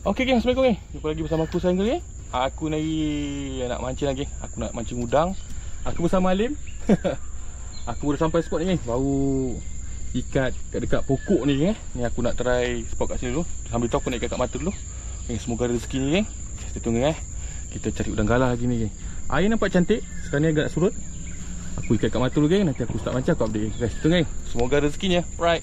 Okey geng, assalamualaikum geng. Jumpa lagi bersama aku sayang geng. Aku nak mancing lagi. Aku nak mancing udang. Aku bersama Alim. Aku baru sampai spot ni geng. Baru ikat dekat pokok ni geng. Ni aku nak try spot kat sini dulu. Sambil tu aku nak ikat kat mata dulu. Geng, semoga ada rezeki ni geng. Kita tunggu geng. Kita cari udang galah lagi ni geng. Air nampak cantik. Sekarang ni agak surut. Aku ikat kat mata dulu geng. Nanti aku start mancing, aku update geng. Guys, tunggu geng. Semoga ada rezekinya. Right.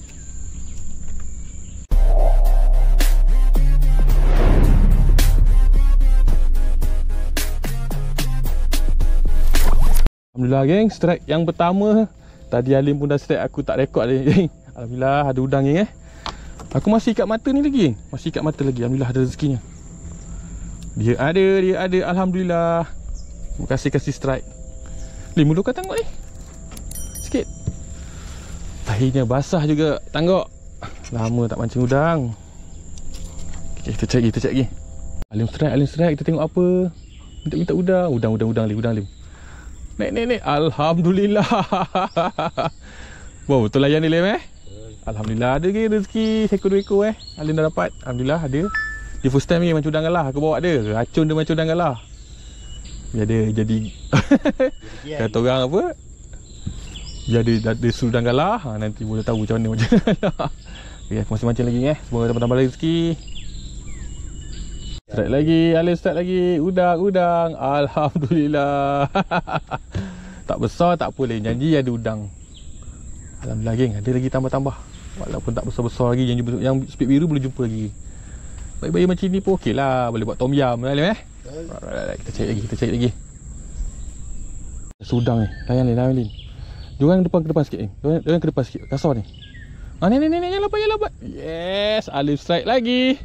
Alhamdulillah geng, strike yang pertama. Tadi Alim pun dah strike, aku tak rekod dia geng. Alhamdulillah ada udang geng. Aku masih ikat mata ni lagi. Masih ikat mata lagi. Alhamdulillah ada rezekinya. Dia ada. Alhamdulillah. Terima kasih strike. Lim, mulu kau tengok ni. Sikit. Airnya basah juga. Tengok. Lama tak mancing udang. Okay, kita cari lagi. Alim strike. Kita tengok apa. Minta udang. Udang Lim. Naik. Alhamdulillah. Wow, betul layan ni Lim Alhamdulillah ada ke rezeki seekor dua ekor Alim dah dapat. Alhamdulillah ada. Dia first time ni macam udang galah aku bawa dia. Racun dia macam udang galah. Biar dia jadi kata orang apa? Biar dia suruh udang galah. Nanti boleh tahu macam mana okay, masih mancing lagi Semoga tambah rezeki. Start lagi, Alim start lagi. Udang. Alhamdulillah. Tak besar tak apa Alim. Janji ada udang. Alhamdulillah geng, ada lagi tambah-tambah. Walaupun tak besar-besar lagi, yang speed biru boleh jumpa lagi. Bayi-bayi macam ni pun okey lah. Boleh buat tom yam Alim Kita cari lagi. Udang ni. Layan Lin. Diorang ke depan sikit Diorang ke depan sikit. Kasar ni. Ni yang lambat. Yes, Alim strike lagi.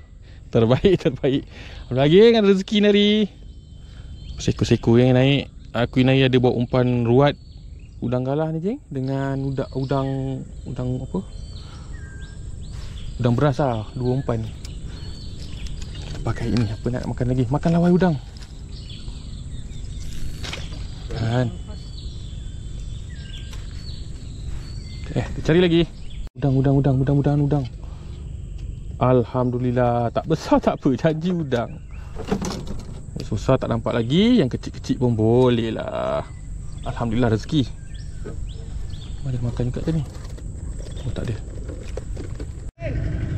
Terbaik. Lagi ada rezeki nari. Seko-seko yang naik. Aku naik ada bawa umpan ruat udang galah ni geng. Dengan udang apa? Udang beras lah. 2 umpan. Kita pakai ini. Apa nak makan lagi? Makan lawai udang. Kan. Kita cari lagi. Udang. Alhamdulillah. Tak besar tak apa. Janji udang. Susah tak nampak lagi. Yang kecil-kecil pun boleh lah. Alhamdulillah rezeki. Ada makan juga tadi. Oh tak ada.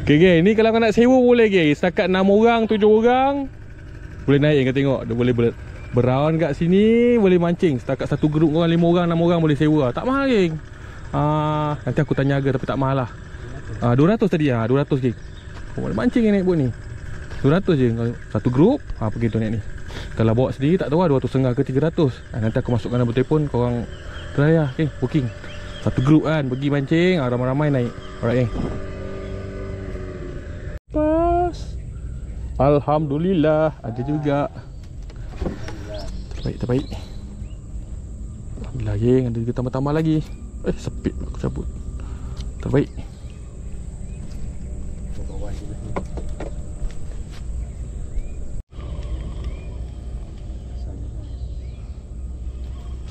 Okay geng. Ni kalau kau nak sewa boleh geng. Setakat 6 orang 7 orang boleh naik kau tengok. Dia boleh berawan kat sini. Boleh mancing. Setakat satu grup orang 5 orang 6 orang boleh sewa. Tak mahal geng. Nanti aku tanya harga tapi tak mahal lah. 200 tadi 200 geng. Boleh mancing naik bot ni 200 je satu grup. Pergi tu naik ni. Kalau bawa sendiri tak tahu lah 250 ke 300. Nanti aku masukkan nombor telefon. Korang try lah booking. Satu grup kan pergi mancing. Ramai-ramai naik. Alright pas. Alhamdulillah ada juga. Terbaik. Alhamdulillah geng. Ada juga tambah-tambah lagi. Sepit aku cabut. Terbaik.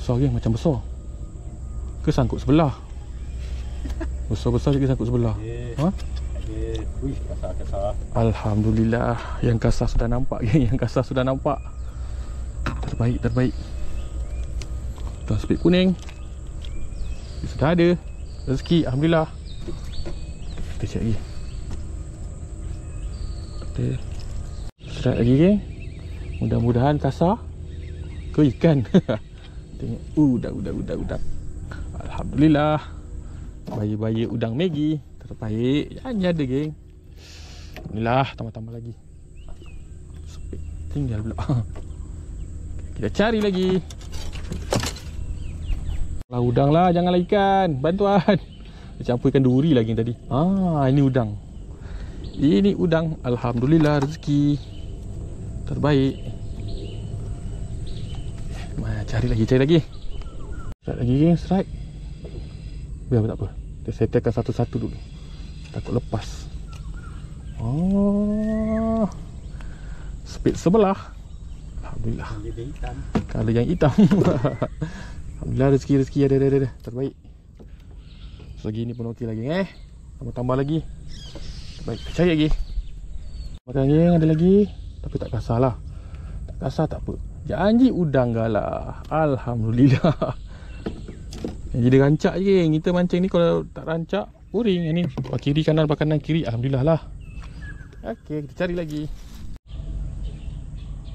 Besar geng, macam besar. Ke sangkut sebelah? Besar-besar juga sangkut sebelah. Kasar. Alhamdulillah. Yang kasar sudah nampak geng. Terbaik. Tuan speed kuning. Sudah ada rezeki. Alhamdulillah. Kita cek lagi. Kita strike lagi geng. Mudah-mudahan kasar ke ikan. Tengok udang. Alhamdulillah. Bayi-bayi udang Maggi. Terbaik. Hanya ada geng. Alhamdulillah. Tambah-tambah lagi. Tinggal pula. Kita cari lagi. Udang lah. Janganlah ikan. Bantuan. Dia campur ikan duri lagi tadi. Ini udang. Alhamdulillah rezeki. Terbaik. Cari lagi. Strike lagi geng, strike. Biar tak apa. Kita settlekan satu-satu dulu. Takut lepas. Speed sebelah. Alhamdulillah. Kalau yang hitam. Alhamdulillah rezeki ada. Terbaik. Selagi ni pun okey lagi tambah lagi. Baik, cari lagi. Makan geng, ada lagi. Tapi tak kasar lah. Tak kasar tak apa. Janji udang galah. Alhamdulillah. Janji dia rancak je geng. Kita mancing ni kalau tak rancak, boring. Yang ni kiri kanan, kanan kiri. Alhamdulillah lah. Okey, kita cari lagi.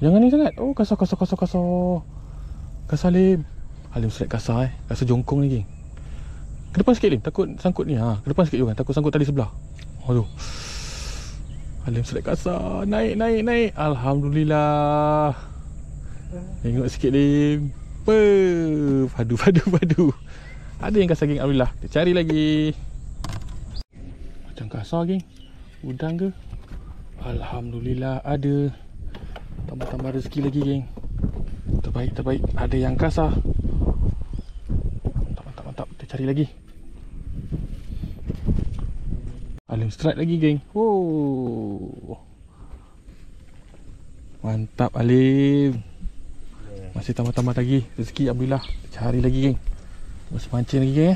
Jangan ni sangat. Oh, kasar. Kasar Lim. Lim strike kasar Kasar jongkong ni geng. Ke depan sikit Lim. Takut sangkut ni. Ke depan sikit juga. Takut sangkut tali sebelah. Aduh. Lim strike kasar. Naik. Alhamdulillah. Tengok sikit Lim. Padu. Ada yang kasar geng. Alhamdulillah. Kita cari lagi. Macam kasar geng. Udang ke? Alhamdulillah ada. Tambah rezeki lagi geng. Terbaik. Ada yang kasar. Mantap. Kita cari lagi. Alim strike lagi geng. Oh. Mantap Alim. Masih tambah lagi rezeki. Alhamdulillah. Kita cari lagi geng. Masih mancing lagi geng.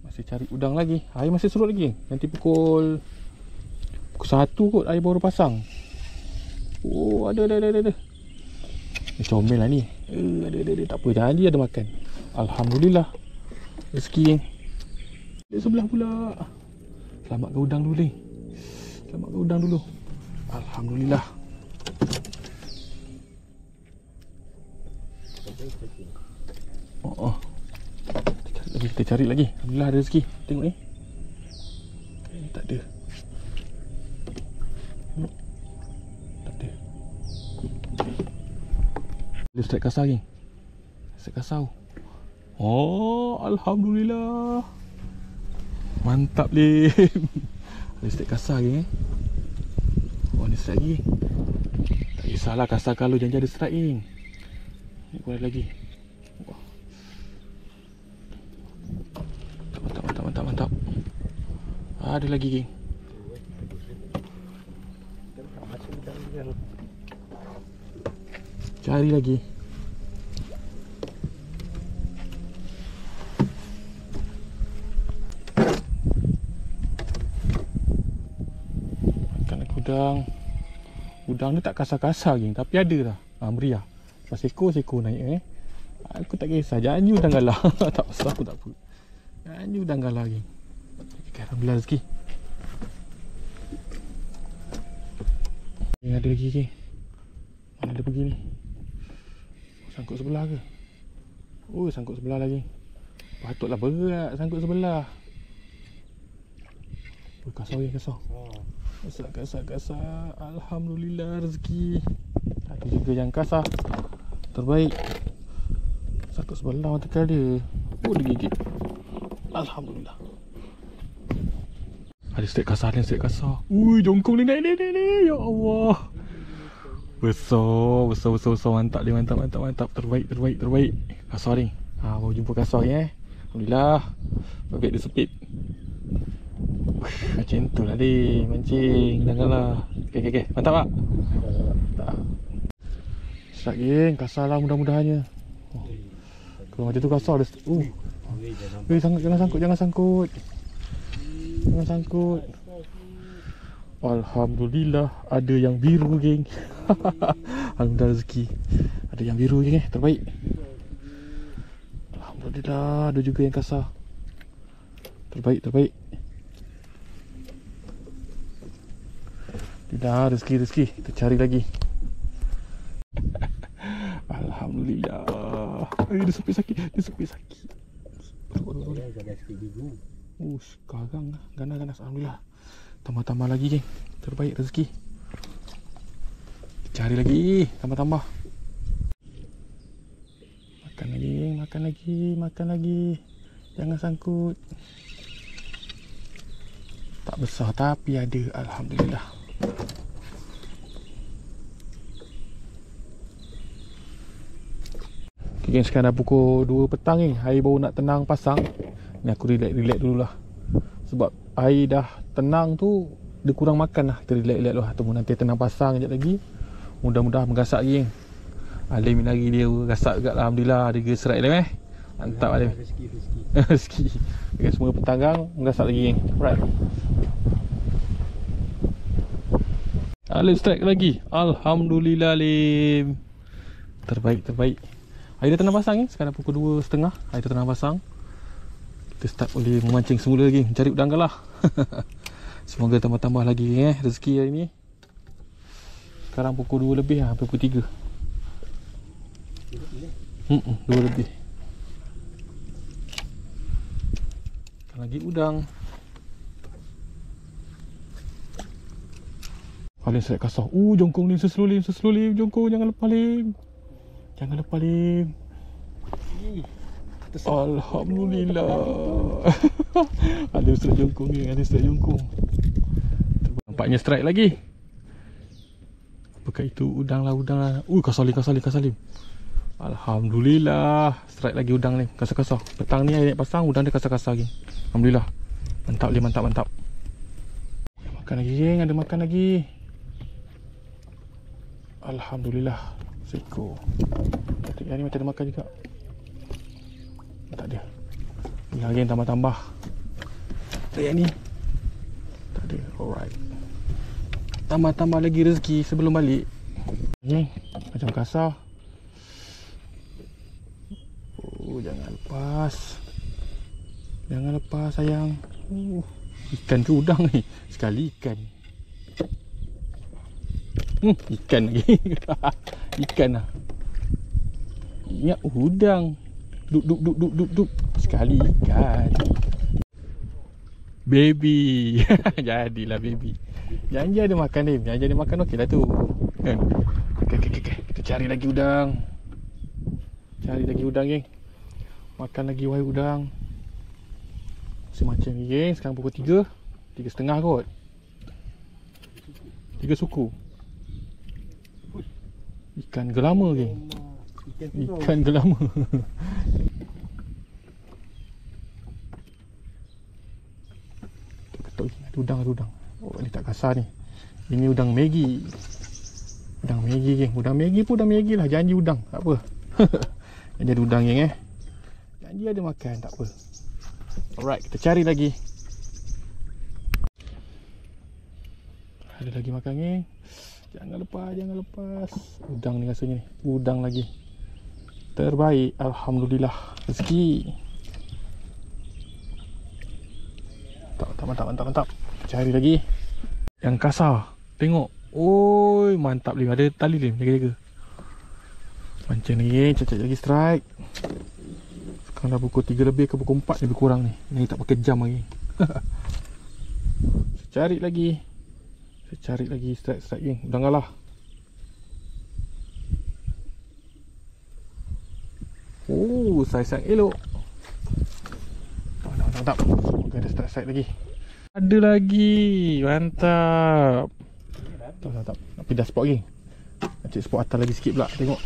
Masih cari udang lagi. Air masih surut lagi geng. Nanti pukul 1 kot air baru pasang. Oh, ada. Ni comel lah ni. Ada. Tak apa, janji ada makan. Alhamdulillah. Rezeki geng. Di sebelah pula. Selamatkan udang dulu. Alhamdulillah. Oh. Kita cari lagi. Alhamdulillah ada rezeki. Tengok ni. Tak ada. Dia strike kasar geng. Strike kasar. Oh, alhamdulillah. Mantap Lim. Dia strike kasar geng. Oh, ni strike lagi. Tak kisahlah kasar kalau janji ada strike geng. Ni pun ada lagi. Mantap. Ada lagi geng. Cari lagi. Makan udang. Udang ni tak kasar-kasar geng, tapi ada dah. Meriah. Pas ekor naik Aku tak kisah. Janji udang galah. Tak pasal aku tak apa. Janji udang galah geng. Okay, alhamdulillah rezeki. Yang ada lagi geng. Mana dia pergi ni? Sangkut sebelah ke? Oh, sangkut sebelah lagi. Patutlah berat sangkut sebelah. Oh, kasar lagi, kasar. Kasar. Alhamdulillah rezeki. Ada juga yang kasar. Terbaik. Sangkut sebelah mata dia. Oh, dia gigit. Alhamdulillah. Ada strike kasar. Ui, jongkong ni naik. Ya Allah. Besar. Mantap. Terbaik. Kasar ni. Baru jumpa kasar ni Alhamdulillah. Babak dia sepit. Macam tu lah dia mancing. Janganlah. Okay. Mantap tak? Tak. Strike geng. Kasar lah mudah-mudahannya. Kalau macam tu kasar dia. Jangan sangkut. Alhamdulillah ada yang biru geng. Alhamdulillah rezeki. Ada yang biru geng terbaik. Alhamdulillah ada juga yang kasar. Terbaik. Tidak rezeki. Kita cari lagi. Alhamdulillah. Dia sepit sakit. Sekarang ganas. Alhamdulillah. Tambah lagi geng. Terbaik rezeki. Cari lagi. Tambah. Makan lagi. Jangan sangkut. Tak besar tapi ada. Alhamdulillah. Okay, geng, sekarang dah pukul 2 petang ni. Air baru nak tenang pasang. Ni aku relax dululah. Sebab air dah tenang tu dia kurang makan lah. Kita relax lah. Tunggu nanti tenang pasang sekejap lagi. Mudah-mudahan menggasak lagi geng. Alim lagi dia gasak juga. Alhamdulillah. Ada geserai Alim Mantap Alim. Rezeki. Okay, semua petang menggasak lagi geng. Right. Alim strike lagi. Alhamdulillah Alim. Terbaik. Air dah tengah pasang ni. Sekarang pukul 2.30. Air dah tengah pasang. Kita start boleh memancing semula lagi. Mencari udang galah. Semoga tambah-tambah lagi rezeki hari ni. Sekarang pukul 2 lebih lah. Hampir pukul 3. 2 lebih. Lagi udang. Paling strike kasar. Jongkong Lim, seslow Lim. Jongkong jangan lepas Lim. Alhamdulillah. Ada strike jongkong ni. Nampaknya strike lagi. Apakah itu? Udang lah. Kasar Lim. Alhamdulillah. Strike lagi udang ni. Kasar. Petang ni air naik pasang. Udang dia kasar lagi. Alhamdulillah. Mantap Lim. Mantap. Makan lagi geng. Ada makan lagi. Alhamdulillah. Seekor. Yang ni macam ada makan juga. Tak ada. Lagi yang tambah-tambah. Yang ni tak ada. Alright. Tambah-tambah lagi rezeki sebelum balik. Ni macam kasar. Jangan lepas sayang. Ikan ke udang ni? Sekali ikan. Ikan lagi. Ikan lah. Ingat udang. Duk. Sekali ikan. Baby. Jadilah baby. Janji ada makan ni. Okey lah tu. Kan? Okay. Kita cari lagi udang. Geng. Makan lagi wahai udang. Macam ni geng. Sekarang pukul 3. 3.30 kot. 3 suku. Ikan gelama geng. Ikan gelama. Ketuk ada udang. Ni tak kasar ni. Ini udang Maggi. Geng. Udang Maggi lah. Janji udang. Tak apa. Janji ada udang geng Janji ada makan. Tak apa. Alright, kita cari lagi. Ada lagi makan geng. Jangan lepas. Udang ni rasanya ni. Udang lagi. Terbaik. Alhamdulillah. Rezeki. Mantap. Cari lagi. Yang kasar. Tengok. Mantap Lim. Ada tali Lim. Jaga-jaga. Macam ni. Cacak lagi strike. Sekarang dah pukul 3 lebih ke pukul 4 lebih kurang ni. Ni tak pakai jam lagi. Cari lagi. Strike geng. Udang galah. Saiz yang elok. Mantap. Semoga ada strike lagi. Ada lagi. Mantap. Nak pindah spot lagi. Nak cek spot atas lagi sikit pula. Tengok.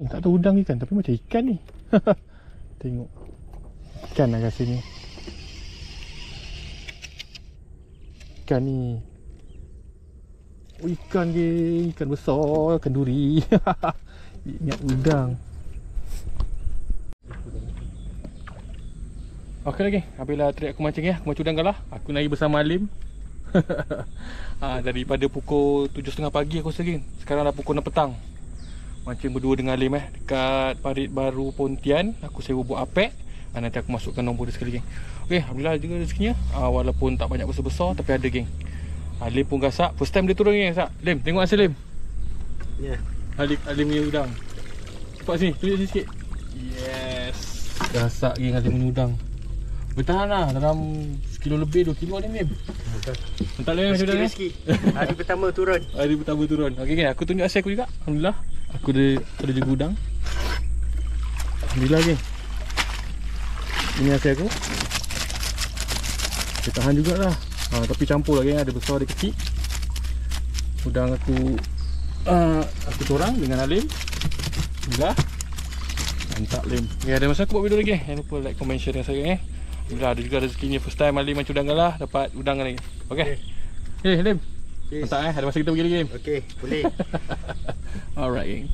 Tak tahu udang ikan. Tapi macam ikan ni. Tengok. Ikan lah rasanya. Ikan ni. Ikan geng. Ikan besar. Ikan duri. Ingat udang. Okey lagi. Habislah trip aku mancing Aku mancing udang galah. Aku naik bersama Alim. Daripada pukul 7.30 pagi aku sering. Sekarang dah pukul 6 petang. Mancing berdua dengan Alim dekat Parit Baru Pontian. Aku sewa buat apek. Nanti aku masukkan nombor dia sekali geng. Okey, alhamdulillah juga rezekinya. Walaupun tak banyak besar-besar tapi ada geng. Alim pun gasak. First time dia turun geng. Lim, tengok hasil Lim. Ya. Alim punya udang. Cepat sini, tunjuk sini sikit. Yes. Gasak geng Alim punya udang. Bertahan lah dalam 1 kilo lebih, 2 kilo Alim. Mantap Lim macam mana? Hari pertama turun. Okey geng, aku tunjuk hasil aku juga. Alhamdulillah. Aku ada juga udang. Alhamdulillah geng. Ini hasil aku. Dia tahan jugalah. Tapi campur lagi ada besar ada kecil. Udang aku seorang dengan Alim. Alhamdulillah. Mantap Lim. Okay, ada masa aku buat video lagi. Jangan lupa like, comment, share dengan saya Alhamdulillah ada juga rezekinya. First time Alim mancing udang galah. Dapat udang lagi. Okay. Lim. Mantap Ada masa kita pergi lagi Lim. Okay, boleh. Alright geng.